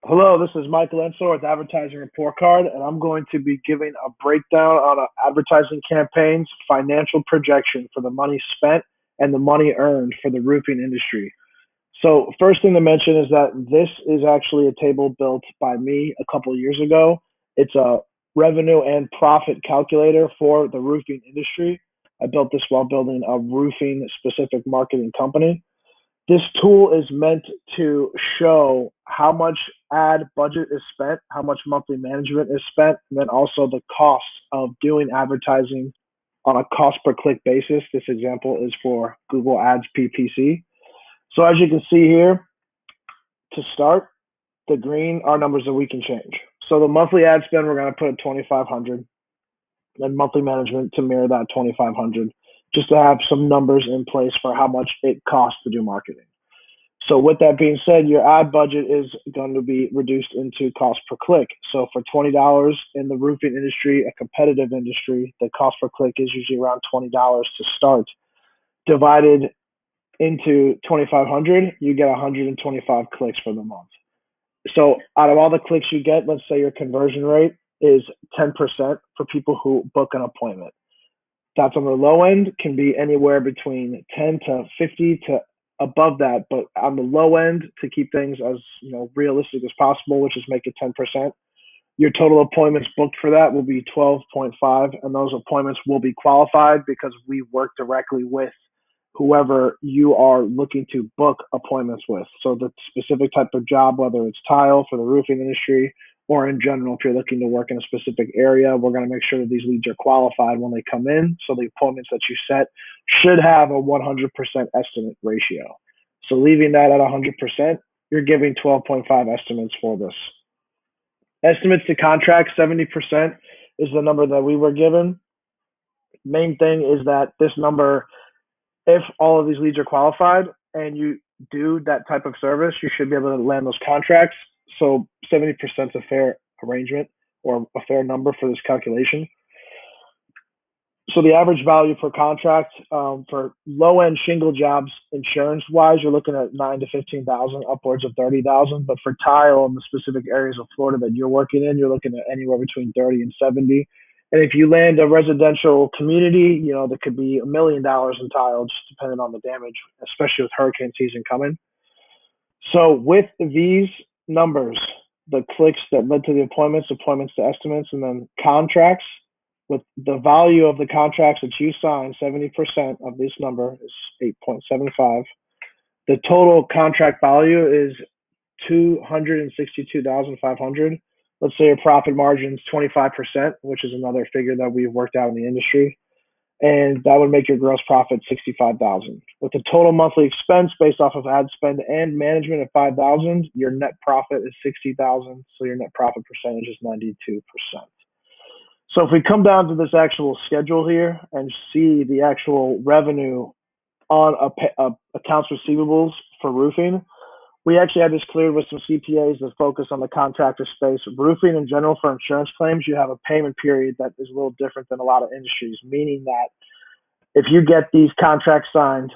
Hello, this is Michael Ensor with Advertising Report Card, and I'm going to be giving a breakdown on an advertising campaign's financial projection for the money spent and the money earned for the roofing industry. So, first thing to mention is that this is actually a table built by me a couple of years ago. It's a revenue and profit calculator for the roofing industry. I built this while building a roofing specific marketing company. This tool is meant to show how much ad budget is spent, how much monthly management is spent, and then also the cost of doing advertising on a cost per click basis. This example is for Google Ads PPC. So as you can see here, to start, the green are numbers that we can change. So the monthly ad spend, we're going to put at 2,500, and monthly management to mirror that 2,500, just to have some numbers in place for how much it costs to do marketing. So with that being said, your ad budget is going to be reduced into cost per click. So for $20 in the roofing industry, a competitive industry, the cost per click is usually around $20 to start. Divided into 2,500, you get 125 clicks for the month. So out of all the clicks you get, let's say your conversion rate is 10% for people who book an appointment. That's on the low end, can be anywhere between 10 to 50 to above that, but on the low end, to keep things as realistic as possible, which is make it 10%, your total appointments booked for that will be 12.5, and those appointments will be qualified because we work directly with whoever you are looking to book appointments with. So the specific type of job, whether it's tile for the roofing industry or in general, if you're looking to work in a specific area, we're going to make sure that these leads are qualified when they come in. So the appointments that you set should have a 100% estimate ratio. So leaving that at 100%, you're giving 12.5 estimates for this. Estimates to contract, 70% is the number that we were given. Main thing is that this number, if all of these leads are qualified and you do that type of service, you should be able to land those contracts. So 70% is a fair arrangement or a fair number for this calculation. So the average value per contract for low-end shingle jobs, insurance-wise, you're looking at 9 to 15,000, upwards of 30,000. But for tile in the specific areas of Florida that you're working in, you're looking at anywhere between 30 and 70. And if you land a residential community, there could be $1 million in tile, just depending on the damage, especially with hurricane season coming. So with these numbers, the clicks that led to the appointments to estimates, and then contracts, with the value of the contracts that you sign, 70% of this number is 8.75. The total contract value is 262,500. Let's say your profit margin is 25%, which is another figure that we've worked out in the industry. And that would make your gross profit 65,000. With the total monthly expense based off of ad spend and management at 5,000, your net profit is 60,000. So your net profit percentage is 92%. So if we come down to this actual schedule here and see the actual revenue on accounts receivables for roofing, we actually had this cleared with some CPAs that focus on the contractor space. Roofing in general, for insurance claims, you have a payment period that is a little different than a lot of industries, meaning that if you get these contracts signed,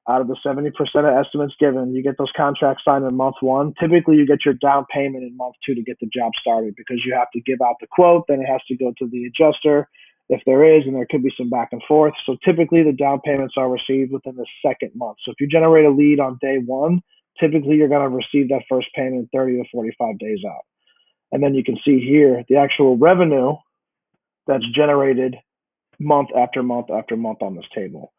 out of the 70% of estimates given, you get those contracts signed in month one. Typically, you get your down payment in month two to get the job started because you have to give out the quote, then it has to go to the adjuster if there is, and there could be some back and forth. So typically, the down payments are received within the second month. So if you generate a lead on day one, typically you're going to receive that first payment 30 to 45 days out. And then you can see here the actual revenue that's generated month after month after month on this table.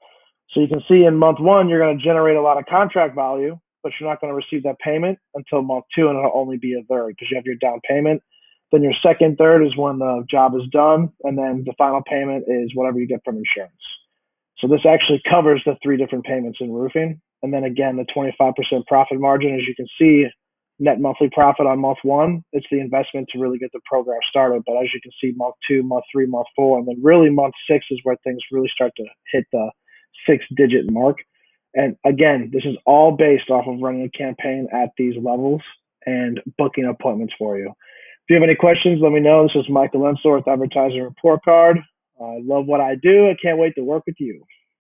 So you can see in month one, you're going to generate a lot of contract value, but you're not going to receive that payment until month two, and it'll only be a third because you have your down payment. Then your second third is when the job is done, and then the final payment is whatever you get from insurance. So this actually covers the three different payments in roofing. And then again, the 25% profit margin, as you can see, net monthly profit on month one, it's the investment to really get the program started. But as you can see, month two, month three, month four, and then really month six is where things really start to hit the 6-digit mark. And again, this is all based off of running a campaign at these levels and booking appointments for you. If you have any questions, let me know. This is Michael Ensor with Advertising Report Card. I love what I do. I can't wait to work with you.